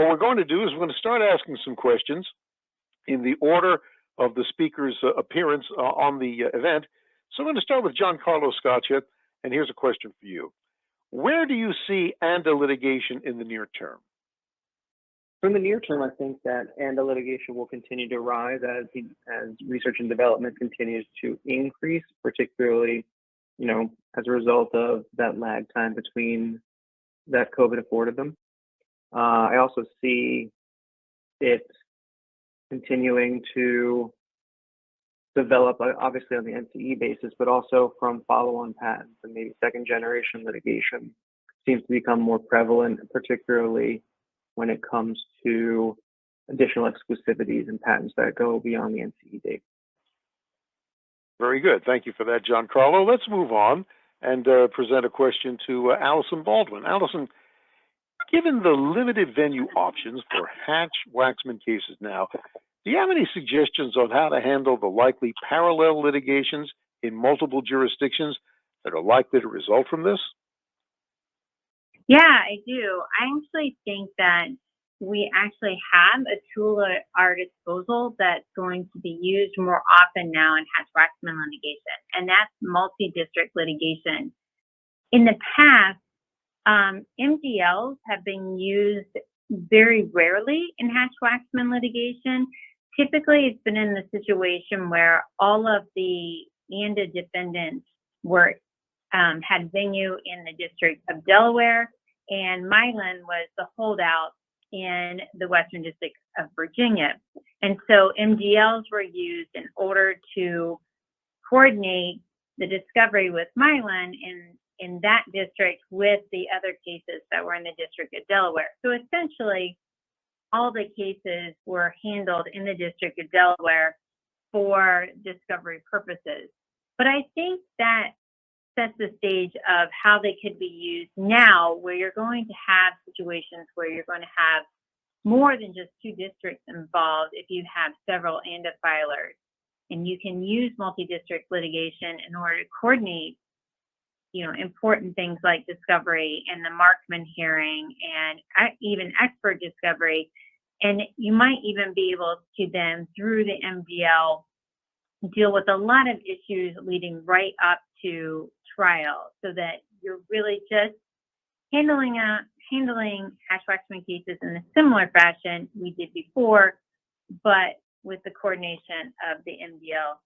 what we're going to do is we're going to start asking some questions in the order of the speaker's appearance on the event. So I'm going to start with Giancarlo Scaccia, and here's a question for you. Where do you see ANDA litigation in the near term? From the near term, I think that ANDA litigation will continue to rise as research and development continues to increase, particularly, as a result of that lag time between that COVID afforded them. I also see it continuing to develop, obviously on the NCE basis, but also from follow-on patents and maybe second-generation litigation seems to become more prevalent, particularly when it comes to additional exclusivities and patents that go beyond the NCE date. Very good. Thank you for that, Giancarlo. Let's move on and present a question to Alison Baldwin. Alison, given the limited venue options for Hatch-Waxman cases now, do you have any suggestions on how to handle the likely parallel litigations in multiple jurisdictions that are likely to result from this? Yeah, I do. I actually think that we actually have a tool at our disposal that's going to be used more often now in Hatch-Waxman litigation, and that's multi-district litigation. In the past, MDLs have been used very rarely in Hatch-Waxman litigation. Typically, it's been in the situation where all of the ANDA defendants had venue in the District of Delaware, and Milan was the holdout in the Western District of Virginia. And so MDLs were used in order to coordinate the discovery with Milan in that district with the other cases that were in the District of Delaware. So essentially, all the cases were handled in the District of Delaware for discovery purposes. But I think that sets the stage of how they could be used now, where you're going to have situations where you're going to have more than just two districts involved if you have several ANDA filers. And you can use multi-district litigation in order to coordinate important things like discovery and the Markman hearing and even expert discovery. And you might even be able to then, through the MDL, deal with a lot of issues leading right up to trial, so that you're really just handling Hatch-Waxman cases in a similar fashion we did before, but with the coordination of the MDL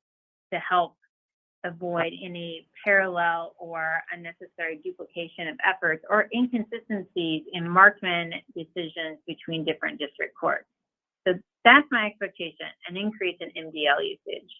to help avoid any parallel or unnecessary duplication of efforts or inconsistencies in Markman decisions between different district courts. So that's my expectation, an increase in MDL usage.